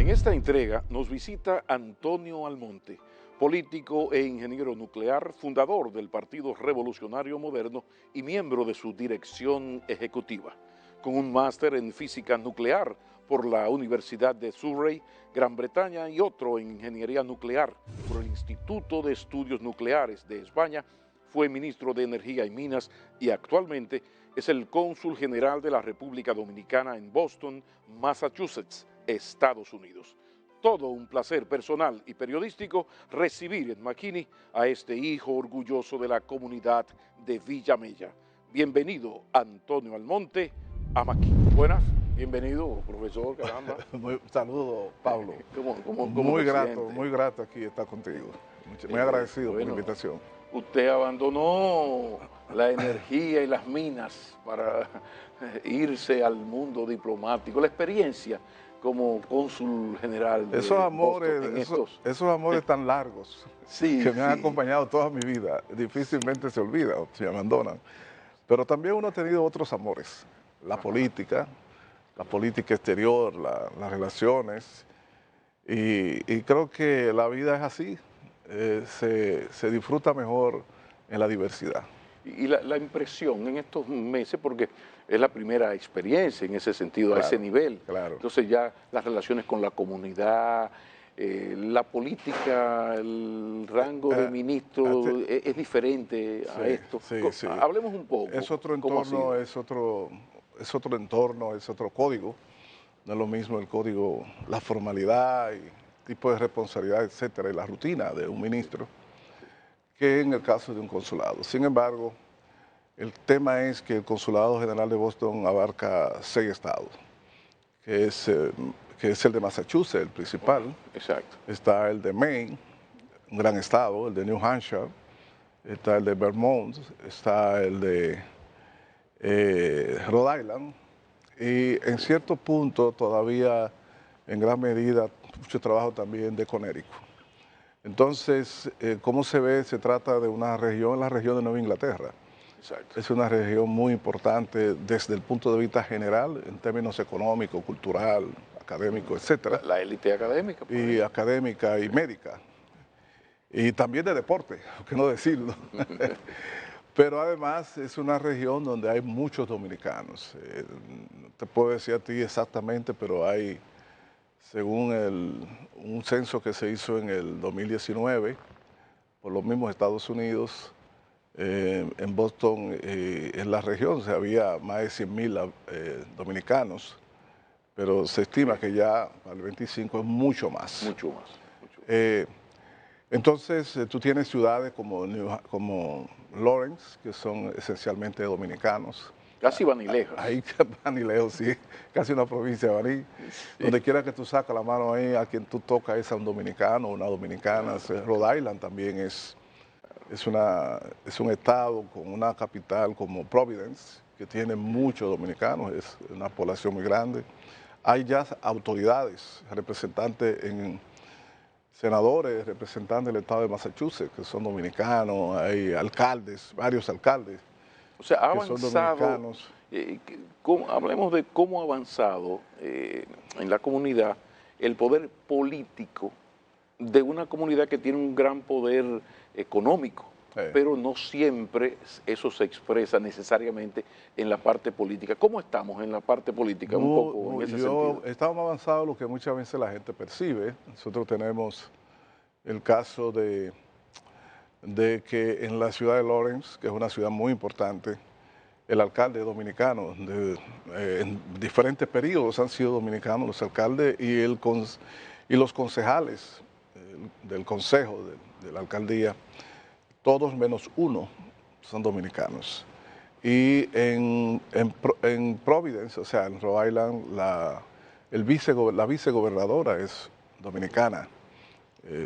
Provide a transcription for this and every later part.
En esta entrega nos visita Antonio Almonte, político e ingeniero nuclear, fundador del Partido Revolucionario Moderno y miembro de su dirección ejecutiva. Con un máster en física nuclear por la Universidad de Surrey, Gran Bretaña, y otro en ingeniería nuclear por el Instituto de Estudios Nucleares de España, fue ministro de Energía y Minas y actualmente es el cónsul general de la República Dominicana en Boston, Massachusetts, Estados Unidos. Todo un placer personal y periodístico recibir en McKinney a este hijo orgulloso de la comunidad de Villa Mella. Bienvenido, Antonio Almonte, a McKinney. Buenas, bienvenido, profesor, caramba. Saludo, Pablo. ¿Cómo Muy grato aquí estar contigo. Muy agradecido por la invitación. Usted abandonó la energía y las minas para irse al mundo diplomático. La experiencia como cónsul general de esos amores tan largos que me han acompañado toda mi vida, difícilmente se olvidan o se abandonan. Pero también uno ha tenido otros amores, la política exterior, las relaciones, y creo que la vida es así. Se disfruta mejor en la diversidad. Y la impresión en estos meses, porque es la primera experiencia en ese sentido, claro, a ese nivel. Claro. Entonces ya las relaciones con la comunidad, la política, el rango de ministro es diferente a esto. Sí. Hablemos un poco. Es otro entorno, es otro entorno, es otro código. No es lo mismo el código, la formalidad y tipo de responsabilidad, etcétera, y la rutina de un ministro, que en el caso de un consulado. Sin embargo, el tema es que el Consulado General de Boston abarca 6 estados, que es el de Massachusetts, el principal. Exacto. Está el de Maine, un gran estado, el de New Hampshire, está el de Vermont, está el de Rhode Island, y en cierto punto todavía, en gran medida, mucho trabajo también de Connecticut. Entonces, ¿cómo se ve? Se trata de una región, la región de Nueva Inglaterra. Exacto. Es una región muy importante desde el punto de vista general, en términos económico, cultural, académico, etcétera. La élite académica. Y académica y médica. Y también de deporte, por qué no decirlo. Pero además es una región donde hay muchos dominicanos. No te puedo decir a ti exactamente, pero hay, según un censo que se hizo en el 2019 por los mismos Estados Unidos, en Boston, en la región, había más de 100,000 dominicanos, pero se estima que ya para el 25 es mucho más. Mucho más. Entonces, tú tienes ciudades como Lawrence, que son esencialmente dominicanos. Casi Banilejo. Ahí, Banilejo, sí, casi una provincia de Baní. Sí. Donde quiera que tú sacas la mano ahí, a quien tú tocas es a un dominicano, una dominicana. Rhode Island también es un estado con una capital como Providence, que tiene muchos dominicanos, es una población muy grande. Hay ya autoridades, representantes, senadores, representantes del estado de Massachusetts, que son dominicanos, hay alcaldes, varios alcaldes. O sea, ha avanzado, hablemos de cómo ha avanzado en la comunidad el poder político de una comunidad que tiene un gran poder económico, pero no siempre eso se expresa necesariamente en la parte política. ¿Cómo estamos en la parte política? Un poco en ese sentido. Estamos avanzados lo que muchas veces la gente percibe. Nosotros tenemos el caso de que en la ciudad de Lawrence, que es una ciudad muy importante, el alcalde dominicano, en diferentes periodos han sido dominicanos los alcaldes y los concejales del consejo de la alcaldía, todos menos uno son dominicanos. Y en Providence, o sea, en Rhode Island, la vicegobernadora es dominicana,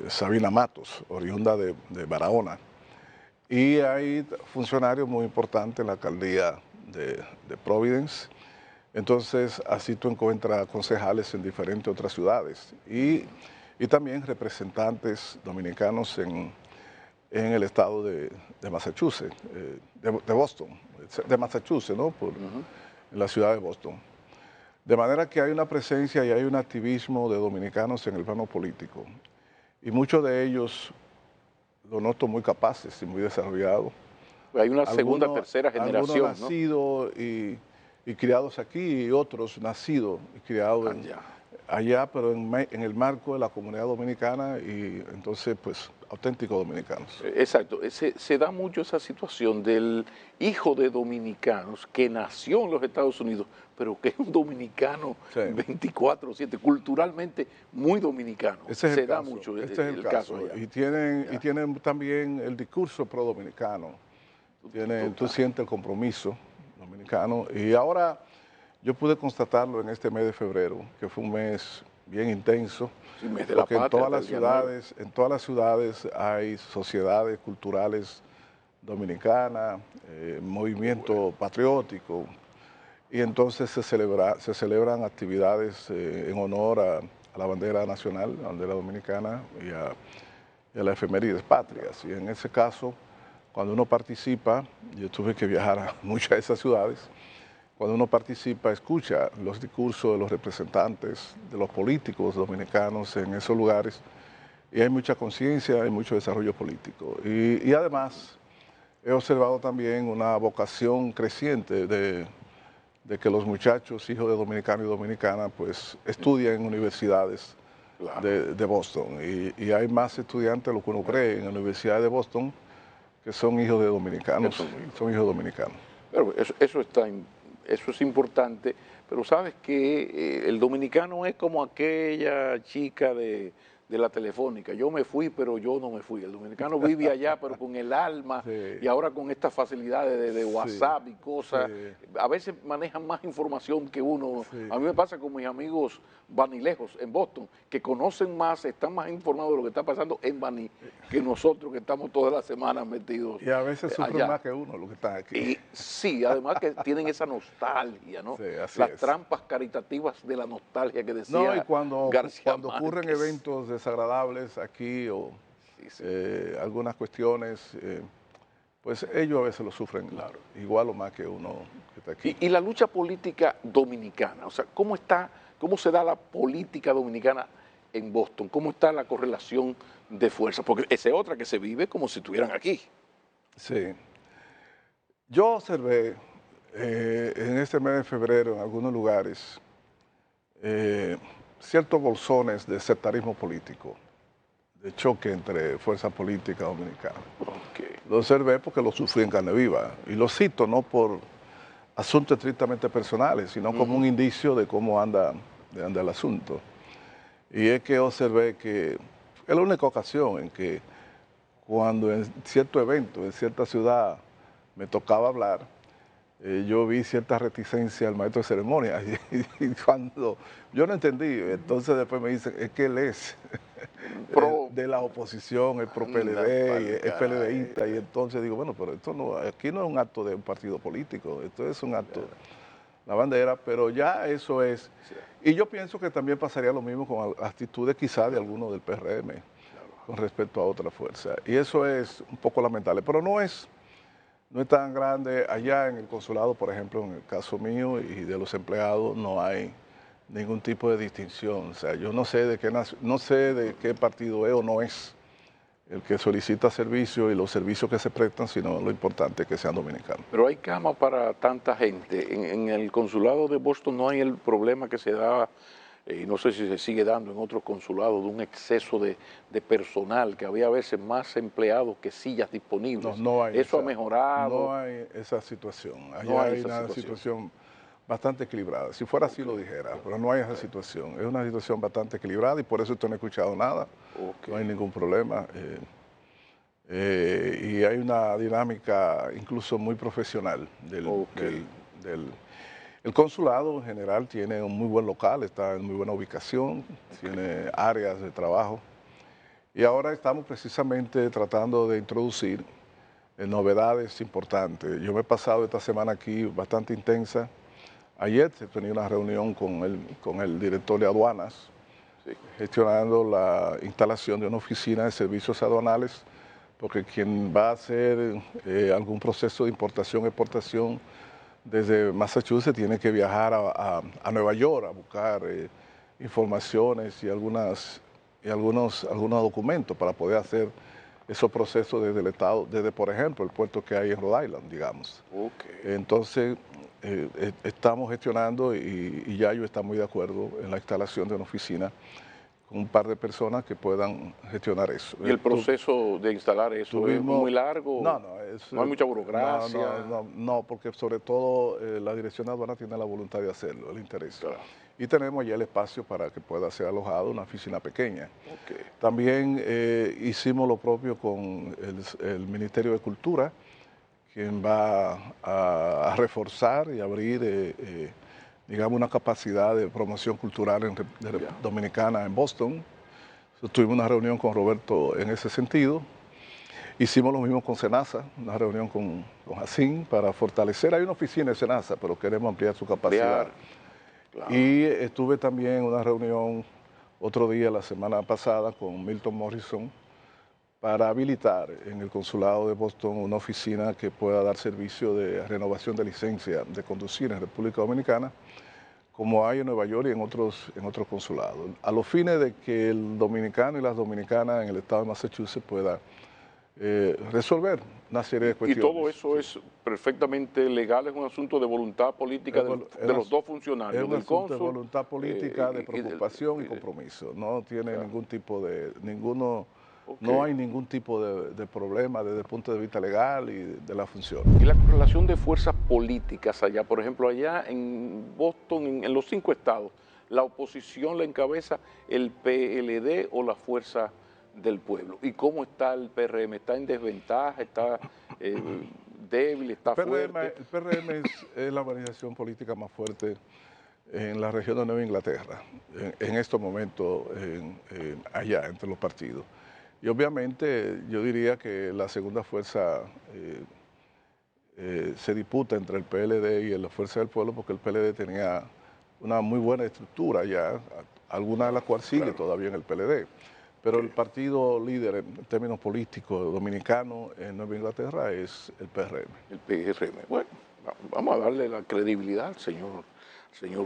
Sabina Matos, oriunda de Barahona. Y hay funcionarios muy importantes en la alcaldía de Providence. Entonces, así tú encuentras concejales en diferentes otras ciudades. Y también representantes dominicanos en el estado de Massachusetts, de Boston, de Massachusetts, ¿no? En la ciudad de Boston. De manera que hay una presencia y hay un activismo de dominicanos en el plano político. Y muchos de ellos los noto muy capaces y muy desarrollados. Hay una segunda, tercera Algunos generación, ¿no? nacidos y criados aquí y otros nacidos y criados Allá. allá, pero en el marco de la comunidad dominicana y entonces pues auténticos dominicanos. Exacto, se da mucho esa situación del hijo de dominicanos que nació en los Estados Unidos, pero que es un dominicano Sí. 24/7, culturalmente muy dominicano. Ese es Se el da caso, mucho este es el caso. allá. Y tienen también el discurso pro-dominicano. Tú Total. sientes el compromiso dominicano. Y ahora yo pude constatarlo en este mes de febrero, que fue un mes bien intenso, Sí, mes de la porque en patria, todas hasta el día 9. todas las ciudades hay sociedades culturales dominicanas, movimiento patriótico, y entonces se celebran actividades en honor a la bandera nacional, la bandera dominicana y a las efemérides patrias. Y en ese caso, cuando uno participa, yo tuve que viajar a muchas de esas ciudades, cuando uno participa, escucha los discursos de los representantes, de los políticos dominicanos en esos lugares, y hay mucha conciencia, hay mucho desarrollo político. Y además, he observado también una vocación creciente de que los muchachos, hijos de dominicanos y dominicanas, pues estudian en universidades Claro. de Boston. Y hay más estudiantes de lo que uno cree en la Universidad de Boston que son hijos de dominicanos, son hijos dominicanos. Pero eso es importante, pero sabes que el dominicano es como aquella chica de la telefónica. Yo me fui, pero yo no me fui. El dominicano vive allá, pero con el alma, Sí. y ahora con estas facilidades de Sí, WhatsApp y cosas, sí. a veces manejan más información que uno. Sí. A mí me pasa con mis amigos vanilejos en Boston, que conocen más, están más informados de lo que está pasando en Baní que nosotros que estamos todas las semanas metidos Y a veces sufren allá. más que uno los que están aquí. Y sí, además que tienen esa nostalgia, ¿no? Sí, así Las es. trampas caritativas de la nostalgia que decía No, y García cuando ocurren Márquez. eventos desagradables aquí o Sí, sí. algunas cuestiones, pues ellos a veces lo sufren igual o más que uno que está aquí. Y la lucha política dominicana, o sea, cómo se da la política dominicana en Boston? ¿Cómo está la correlación de fuerzas? Porque esa es otra que se vive como si estuvieran aquí. Sí. Yo observé en este mes de febrero en algunos lugares ciertos bolsones de sectarismo político, de choque entre fuerzas políticas dominicanas. Okay. Lo observé porque lo sufrí en carne viva. Y lo cito no por asuntos estrictamente personales, sino como un indicio de cómo anda el asunto. Y es que observé que es la única ocasión en que cuando en cierto evento, en cierta ciudad, me tocaba hablar, yo vi cierta reticencia al maestro de ceremonia. Y cuando yo no entendí, entonces después me dicen, es que él es de la oposición, el pro PLD, es PLDista, y entonces digo, bueno, pero esto no, aquí no es un acto de un partido político, esto es un acto de la bandera, pero ya eso es. Y yo pienso que también pasaría lo mismo con actitudes quizás de algunos del PRM con respecto a otra fuerza. Y eso es un poco lamentable, pero no es tan grande. Allá en el consulado, por ejemplo, en el caso mío y de los empleados, no hay ningún tipo de distinción. O sea, yo no sé de qué partido es o no es el que solicita servicio y los servicios que se prestan, sino lo importante es que sean dominicanos. Pero hay cama para tanta gente. En el consulado de Boston no hay el problema que se da, y no sé si se sigue dando en otros consulados, de un exceso de personal, que había a veces más empleados que sillas disponibles. No hay Eso ha mejorado. No hay esa situación. Allá No hay hay esa una situación. situación bastante equilibrada. Si fuera así lo dijera, pero no hay esa situación. Es una situación bastante equilibrada y por eso usted no ha escuchado nada. Okay. No hay ningún problema. Y hay una dinámica incluso muy profesional el consulado en general tiene un muy buen local, está en muy buena ubicación, tiene áreas de trabajo. Y ahora estamos precisamente tratando de introducir novedades importantes. Yo me he pasado esta semana aquí bastante intensa. Ayer tenía una reunión con el director de aduanas, gestionando la instalación de una oficina de servicios aduanales, porque quien va a hacer algún proceso de importación, exportación desde Massachusetts tiene que viajar a Nueva York a buscar informaciones y algunos documentos para poder hacer esos procesos desde el Estado, desde, por ejemplo, el puerto que hay en Rhode Island, digamos. Okay. Entonces, estamos gestionando y Yayo está muy de acuerdo en la instalación de una oficina con un par de personas que puedan gestionar eso. ¿Y el proceso de instalar eso es muy largo? No, no hay mucha burocracia. No, porque sobre todo la dirección de aduana tiene la voluntad de hacerlo, el interés. Claro. Y tenemos ya el espacio para que pueda ser alojado una oficina pequeña. Okay. También hicimos lo propio con el Ministerio de Cultura, quien va a reforzar y abrir, digamos, una capacidad de promoción cultural dominicana en Boston. Tuvimos una reunión con Roberto en ese sentido. Hicimos lo mismo con SENASA, una reunión con Jacín para fortalecer. Hay una oficina de SENASA, pero queremos ampliar su capacidad. Claro. Y estuve también en una reunión otro día, la semana pasada, con Milton Morrison para habilitar en el consulado de Boston una oficina que pueda dar servicio de renovación de licencia de conducir en República Dominicana, como hay en Nueva York y en otros consulados, a los fines de que el dominicano y las dominicanas en el estado de Massachusetts puedan resolver una serie de cuestiones. Y todo eso es perfectamente legal, es un asunto de voluntad política de los dos funcionarios, es un del asunto cónsul, de voluntad política, de preocupación y compromiso. No tiene claro. ningún tipo de, Okay. No hay ningún tipo de problema desde el punto de vista legal y de la función. Y la correlación de fuerzas políticas allá, por ejemplo, allá en Boston, en los 5 estados, ¿la oposición la encabeza el PLD o la Fuerza del Pueblo? ¿Y cómo está el PRM? ¿Está en desventaja? ¿Está débil? ¿Está fuerte? El PRM es la organización política más fuerte en la región de Nueva Inglaterra, en estos momentos allá entre los partidos. Y obviamente yo diría que la segunda fuerza se disputa entre el PLD y la Fuerza del Pueblo, porque el PLD tenía una muy buena estructura ya, alguna de las cuales sigue todavía en el PLD. Pero el partido líder en términos políticos dominicano en Nueva Inglaterra es el PRM. El PRM. Bueno, vamos a darle la credibilidad al señor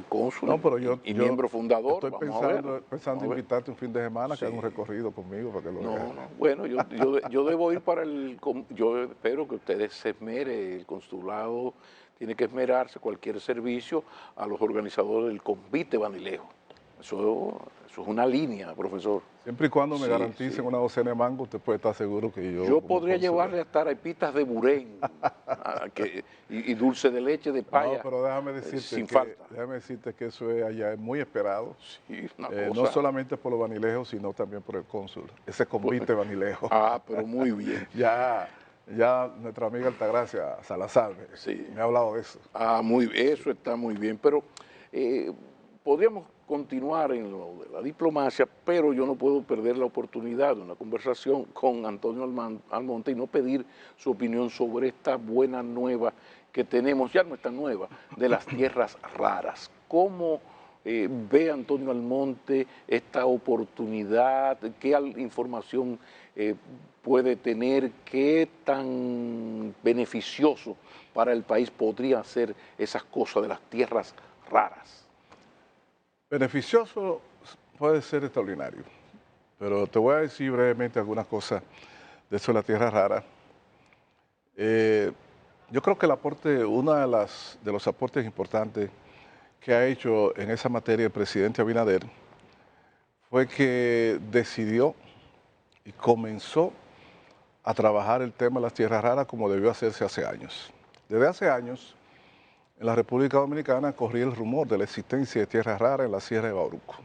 cónsul y miembro fundador. Estoy pensando en invitarte un fin de semana, que haga un recorrido conmigo para que lo veas. Bueno, yo debo ir para yo espero que ustedes se esmere, el consulado tiene que esmerarse cualquier servicio a los organizadores del convite Banilejo. Eso es una línea, profesor. Siempre y cuando me garanticen una docena de mangos, usted puede estar seguro que yo... Yo podría llevarle hasta arepitas de burén y dulce de leche de paya. No, pero déjame decirte que eso es allá es muy esperado. Sí, no solamente por los vanilejos, sino también por el cónsul. Ese convite Banilejo. Pero muy bien. Ya nuestra amiga Altagracia Salazar me ha hablado de eso. Muy bien, eso está muy bien. Pero podríamos continuar en lo de la diplomacia, pero yo no puedo perder la oportunidad de una conversación con Antonio Almonte y no pedir su opinión sobre esta buena nueva que tenemos, ya no es tan nueva, de las tierras raras. ¿Cómo ve Antonio Almonte esta oportunidad? ¿Qué información puede tener? ¿Qué tan beneficioso para el país podría ser esas cosas de las tierras raras? Beneficioso puede ser extraordinario, pero te voy a decir brevemente algunas cosas de eso de la tierra rara. Yo creo que el aporte, uno de los aportes importantes que ha hecho en esa materia el presidente Abinader fue que decidió y comenzó a trabajar el tema de las tierras raras como debió hacerse hace años. Desde hace años, en la República Dominicana corría el rumor de la existencia de tierras raras en la Sierra de Bauruco.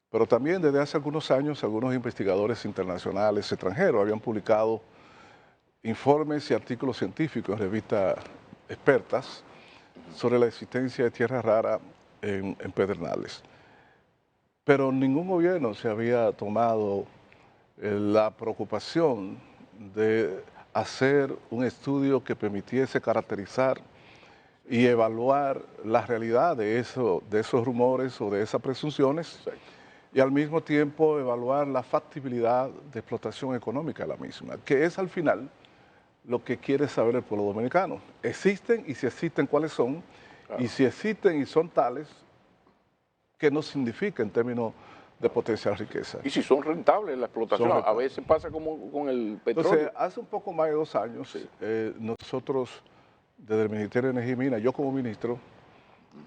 Pero también desde hace algunos años, algunos investigadores internacionales extranjeros habían publicado informes y artículos científicos en revistas expertas sobre la existencia de tierras raras en Pedernales. Pero ningún gobierno se había tomado la preocupación de hacer un estudio que permitiese caracterizar y evaluar la realidad de esos rumores o de esas presunciones y al mismo tiempo evaluar la factibilidad de explotación económica de la misma, que es al final lo que quiere saber el pueblo dominicano. ¿Existen? Y si existen, ¿cuáles son? Claro. Y si existen y son tales, ¿qué nos significa en términos de potencial riqueza? Y si son rentables la explotación, a veces pasa como con el petróleo. Entonces, hace un poco más de 2 años, Sí. nosotros, desde el Ministerio de Energía y Minas, yo como ministro,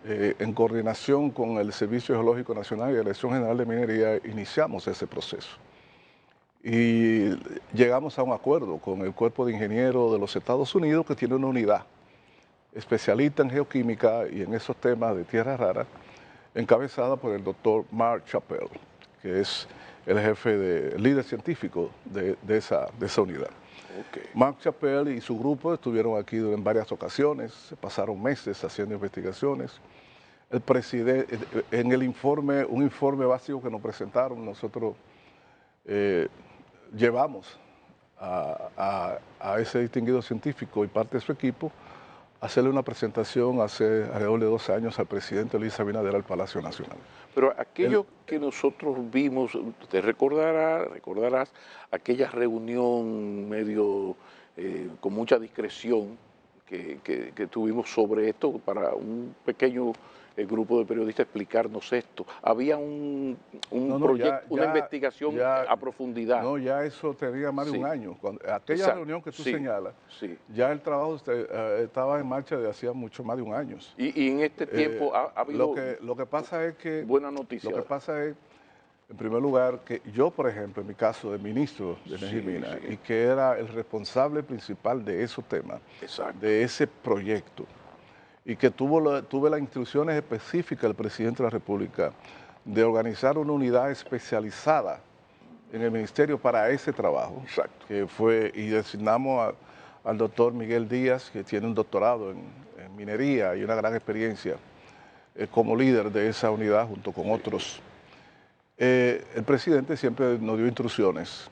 en coordinación con el Servicio Geológico Nacional y la Dirección General de Minería, iniciamos ese proceso. Y llegamos a un acuerdo con el Cuerpo de Ingenieros de los Estados Unidos, que tiene una unidad especialista en geoquímica y en esos temas de tierras raras, encabezada por el doctor Mark Chappell, que es el jefe, líder científico de esa unidad. Okay. Mark Chappell y su grupo estuvieron aquí en varias ocasiones, se pasaron meses haciendo investigaciones. El presidente, en el informe, un informe básico que nos presentaron, nosotros llevamos a ese distinguido científico y parte de su equipo a hacerle una presentación hace alrededor de 2 años al presidente Luis Abinader al Palacio Nacional. Pero aquello que nosotros vimos, te recordarás aquella reunión medio con mucha discreción que tuvimos sobre esto para un pequeño grupo de periodistas explicarnos esto. Había un proyecto, una investigación a profundidad. No, ya eso tenía más de un año. Aquella reunión que tú señalas, ya el trabajo estaba en marcha desde hacía mucho más de un año. Y en este tiempo ha habido lo que pasa es que buena noticia. Lo que pasa es, en primer lugar, que yo, por ejemplo, en mi caso de ministro de Energía y Minas, y que era el responsable principal de esos temas, de ese proyecto, y que tuve las instrucciones específicas del presidente de la República de organizar una unidad especializada en el ministerio para ese trabajo, que fue, y designamos al doctor Miguel Díaz, que tiene un doctorado en minería y una gran experiencia como líder de esa unidad junto con otros. El presidente siempre nos dio instrucciones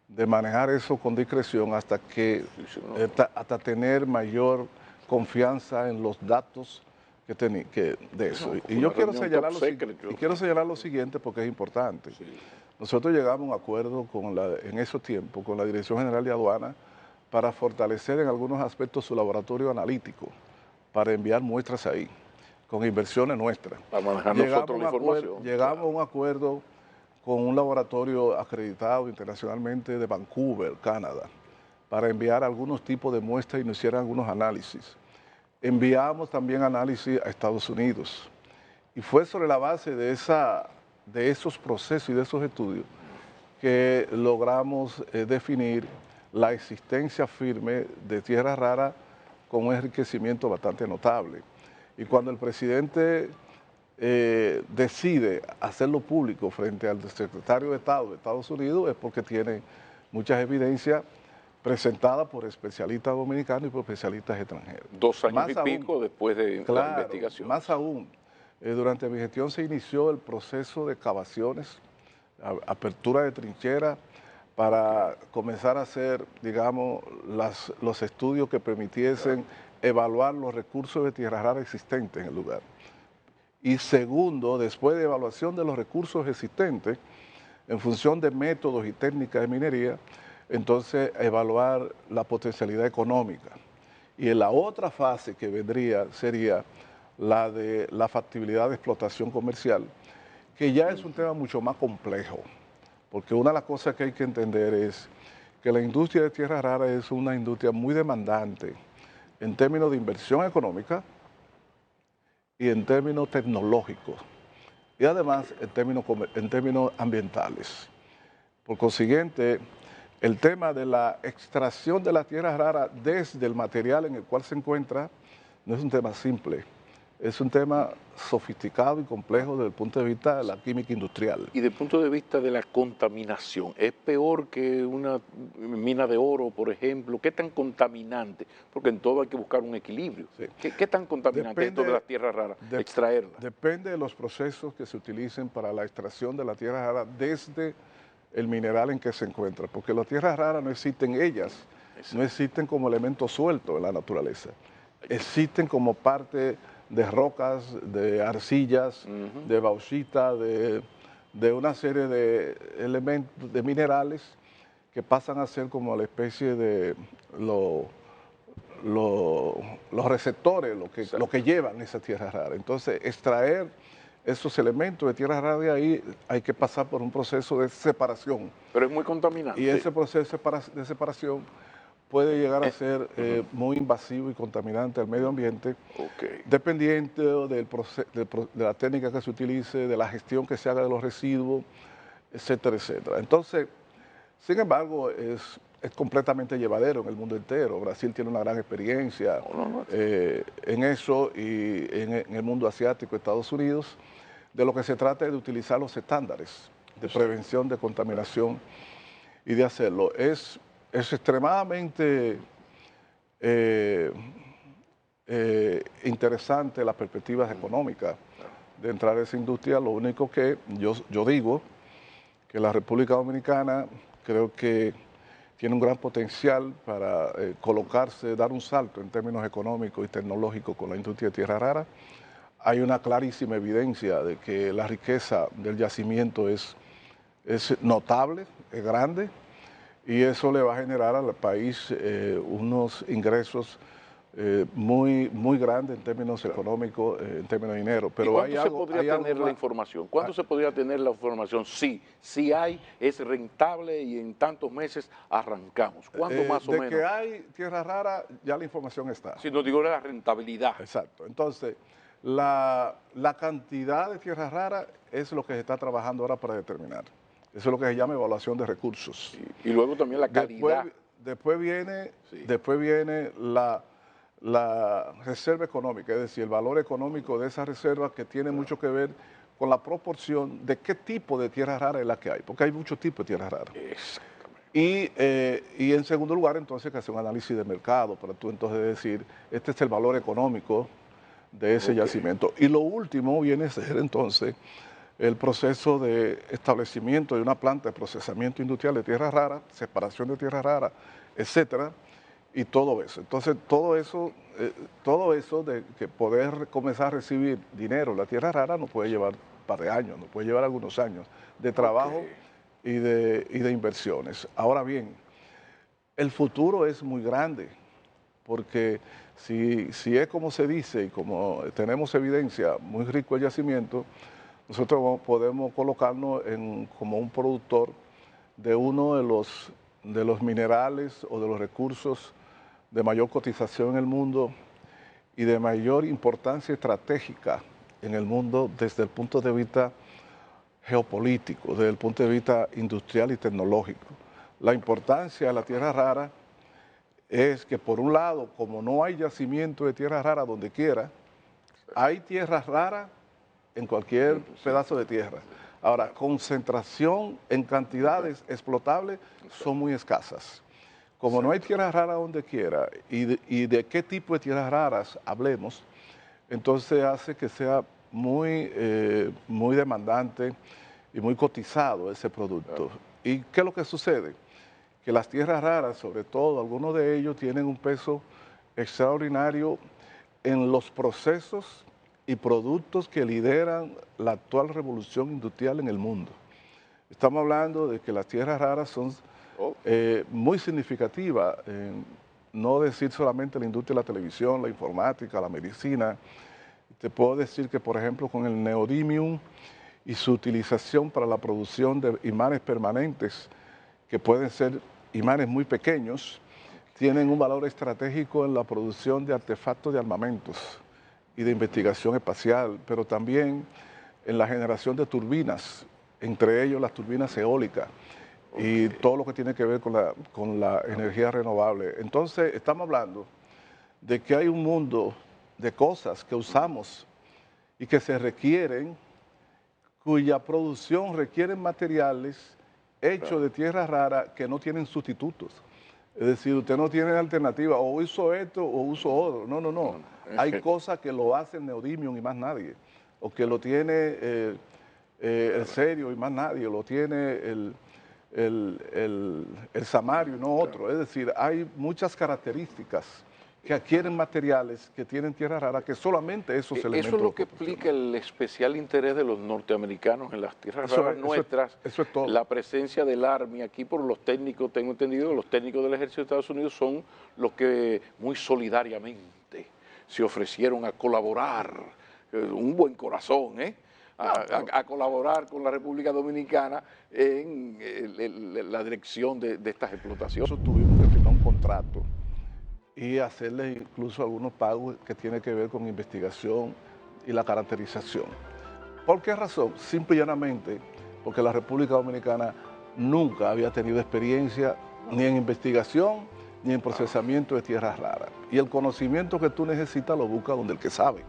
de manejar eso con discreción hasta tener mayor confianza en los datos de eso. Y yo quiero señalar lo siguiente porque es importante. Nosotros llegamos a un acuerdo en esos tiempos con la Dirección General de Aduana para fortalecer en algunos aspectos su laboratorio analítico, para enviar muestras ahí, con inversiones nuestras. Para manejar nosotros la información. Llegamos a un acuerdo con un laboratorio acreditado internacionalmente de Vancouver, Canadá, para enviar algunos tipos de muestras y nos hicieran algunos análisis. Enviamos también análisis a Estados Unidos. Y fue sobre la base de esos procesos y de esos estudios que logramos definir la existencia firme de tierras raras con un enriquecimiento bastante notable. Y cuando el presidente decide hacerlo público frente al secretario de Estado de Estados Unidos es porque tiene muchas evidencias presentadas por especialistas dominicanos y por especialistas extranjeros. 2 años y pico después de la investigación. Más aún, durante mi gestión se inició el proceso de excavaciones, apertura de trincheras, para comenzar a hacer, digamos, los estudios que permitiesen evaluar los recursos de tierra rara existentes en el lugar. Y segundo, después de evaluación de los recursos existentes, en función de métodos y técnicas de minería, entonces evaluar la potencialidad económica. Y en la otra fase que vendría sería la de la factibilidad de explotación comercial, que ya es un tema mucho más complejo, porque una de las cosas que hay que entender es que la industria de tierra rara es una industria muy demandante en términos de inversión económica y en términos tecnológicos, y además en términos ambientales. Por consiguiente, el tema de la extracción de la tierra rara desde el material en el cual se encuentra no es un tema simple, es un tema sofisticado y complejo desde el punto de vista de la química industrial. Y desde el punto de vista de la contaminación, ¿es peor que una mina de oro, por ejemplo? ¿Qué tan contaminante? Porque en todo hay que buscar un equilibrio. Sí. ¿Qué tan contaminante es esto de las tierras raras, extraerlas? Depende de los procesos que se utilicen para la extracción de la tierra rara desde el mineral en que se encuentra, porque las tierras raras no existen ellas, no existen como elementos sueltos en la naturaleza, existen como parte de rocas, de arcillas, de bauxita, de una serie de elementos, de minerales que pasan a ser como la especie de los receptores, lo que llevan esa tierra rara. Entonces, extraer esos elementos de tierra rara de ahí hay que pasar por un proceso de separación. Pero es muy contaminante. Y ese proceso de separación puede llegar a ser muy invasivo y contaminante al medio ambiente, dependiendo de la técnica que se utilice, de la gestión que se haga de los residuos, etcétera, etcétera. Entonces, sin embargo, es completamente llevadero en el mundo entero. Brasil tiene una gran experiencia en eso, y en el mundo asiático, Estados Unidos. De lo que se trata es de utilizar los estándares de prevención de contaminación y de hacerlo. Es extremadamente interesante las perspectivas económicas de entrar a esa industria. Lo único que yo digo que la República Dominicana creo que tiene un gran potencial para colocarse, dar un salto en términos económicos y tecnológicos con la industria de tierra rara. Hay una clarísima evidencia de que la riqueza del yacimiento es notable, es grande, y eso le va a generar al país unos ingresos muy grandes en términos económicos, en términos de dinero. Pero ¿cuándo se podría tener la información? ¿Cuándo se podría tener la información? Sí, si hay, es rentable y en tantos meses arrancamos. ¿Cuándo más o menos? De que hay tierra rara, ya la información está. Si no digo la rentabilidad. Exacto. Entonces, la cantidad de tierra rara es lo que se está trabajando ahora para determinar. Eso es lo que se llama evaluación de recursos. Y luego también la calidad. Después viene la reserva económica, es decir, el valor económico de esa reserva, que tiene mucho que ver con la proporción de qué tipo de tierra rara es la que hay, porque hay muchos tipos de tierra rara. Y en segundo lugar, entonces, que hace un análisis de mercado para tú entonces decir, este es el valor económico de ese yacimiento. Y lo último viene a ser entonces el proceso de establecimiento de una planta de procesamiento industrial de tierra rara, separación de tierra rara, etcétera, y todo eso. Entonces, todo eso de que poder comenzar a recibir dinero en la tierra rara nos puede llevar un par de años, nos puede llevar algunos años de trabajo y de inversiones. Ahora bien, el futuro es muy grande, porque si es como se dice y como tenemos evidencia, muy rico el yacimiento, nosotros podemos colocarnos como un productor de uno de los minerales o de los recursos de mayor cotización en el mundo y de mayor importancia estratégica en el mundo desde el punto de vista geopolítico, desde el punto de vista industrial y tecnológico. La importancia de la tierra rara es que, por un lado, como no hay yacimiento de tierra rara donde quiera, hay tierra rara en cualquier pedazo de tierra. Ahora, concentración en cantidades explotables son muy escasas. Como no hay tierra rara donde quiera, y de qué tipo de tierras raras hablemos, entonces hace que sea muy demandante y muy cotizado ese producto. ¿Y qué es lo que sucede? Que las tierras raras, sobre todo, algunos de ellos tienen un peso extraordinario en los procesos y productos que lideran la actual revolución industrial en el mundo. Estamos hablando de que las tierras raras son muy significativas, no decir solamente la industria de la televisión, la informática, la medicina. Te puedo decir que, por ejemplo, con el neodymium y su utilización para la producción de imanes permanentes, que pueden ser imanes muy pequeños, tienen un valor estratégico en la producción de artefactos de armamentos y de investigación espacial, pero también en la generación de turbinas, entre ellos las turbinas eólicas y todo lo que tiene que ver con la energía renovable. Entonces, estamos hablando de que hay un mundo de cosas que usamos y que se requieren, cuya producción requieren materiales hechos de tierra rara que no tienen sustitutos. Es decir, usted no tiene alternativa, o uso esto o uso otro. No, no, no. Hay cosas que lo hacen neodymium y más nadie, o que lo tiene el cerio y más nadie, lo tiene el samario y no otro. Es decir, hay muchas características que adquieren materiales que tienen tierra rara, que solamente esos elementos. Eso es lo que explica el especial interés de los norteamericanos en las tierras raras nuestras. Eso es todo. La presencia del Army aquí por los técnicos, tengo entendido, los técnicos del Ejército de Estados Unidos son los que muy solidariamente se ofrecieron a colaborar, un buen corazón, a colaborar con la República Dominicana en la dirección de estas explotaciones. Nosotros tuvimos que firmar un contrato y hacerle incluso algunos pagos que tienen que ver con investigación y la caracterización. ¿Por qué razón? Simple y llanamente porque la República Dominicana nunca había tenido experiencia ni en investigación ni en procesamiento de tierras raras. Y el conocimiento que tú necesitas lo buscas donde el que sabe.